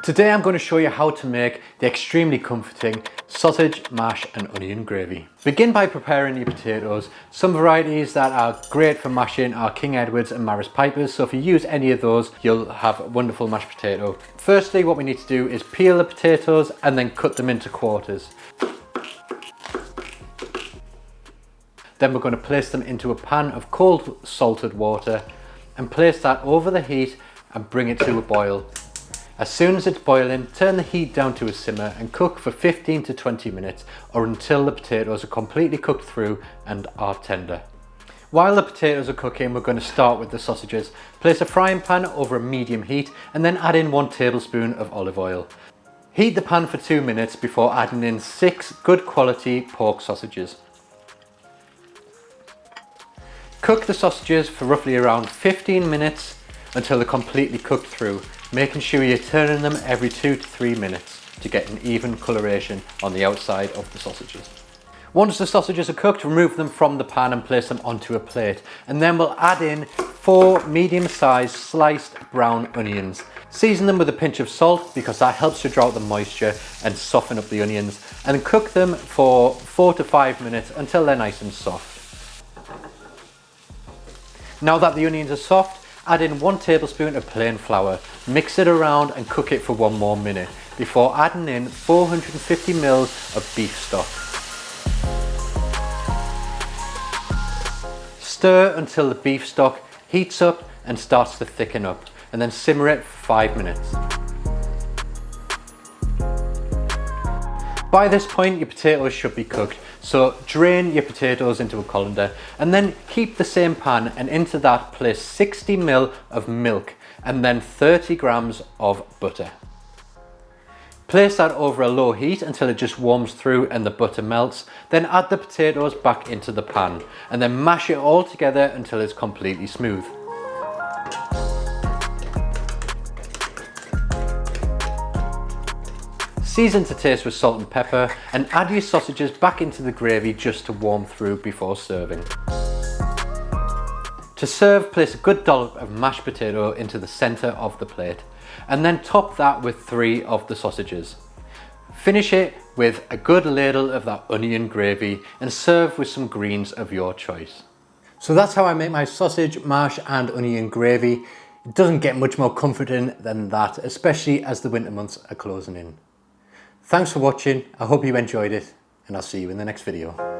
Today I'm going to show you how to make the extremely comforting sausage, mash and onion gravy. Begin by preparing your potatoes. Some varieties that are great for mashing are King Edward's and Maris Pipers, so if you use any of those you'll have a wonderful mashed potato. Firstly, what we need to do is peel the potatoes and then cut them into quarters. Then we're going to place them into a pan of cold salted water and place that over the heat and bring it to a boil. As soon as it's boiling, turn the heat down to a simmer and cook for 15 to 20 minutes or until the potatoes are completely cooked through and are tender. While the potatoes are cooking, we're going to start with the sausages. Place a frying pan over a medium heat and then add in 1 tablespoon of olive oil. Heat the pan for 2 minutes before adding in 6 good quality pork sausages. Cook the sausages for roughly around 15 minutes until they're completely cooked through, making sure you're turning them every 2 to 3 minutes to get an even coloration on the outside of the sausages. Once the sausages are cooked, remove them from the pan and place them onto a plate. And then we'll add in 4 medium-sized sliced brown onions. Season them with a pinch of salt because that helps to draw out the moisture and soften up the onions. And cook them for 4 to 5 minutes until they're nice and soft. Now that the onions are soft, add in 1 tablespoon of plain flour, mix it around and cook it for 1 more minute before adding in 450 ml of beef stock. Stir until the beef stock heats up and starts to thicken up, and then simmer it for 5 minutes. By this point your potatoes should be cooked, so drain your potatoes into a colander and then keep the same pan and into that place 60 ml of milk and then 30 grams of butter. Place that over a low heat until it just warms through and the butter melts, then add the potatoes back into the pan and then mash it all together until it's completely smooth. Season to taste with salt and pepper and add your sausages back into the gravy just to warm through before serving. To serve, place a good dollop of mashed potato into the centre of the plate and then top that with 3 of the sausages. Finish it with a good ladle of that onion gravy and serve with some greens of your choice. So that's how I make my sausage, mash and onion gravy. It doesn't get much more comforting than that, especially as the winter months are closing in. Thanks for watching, I hope you enjoyed it and I'll see you in the next video.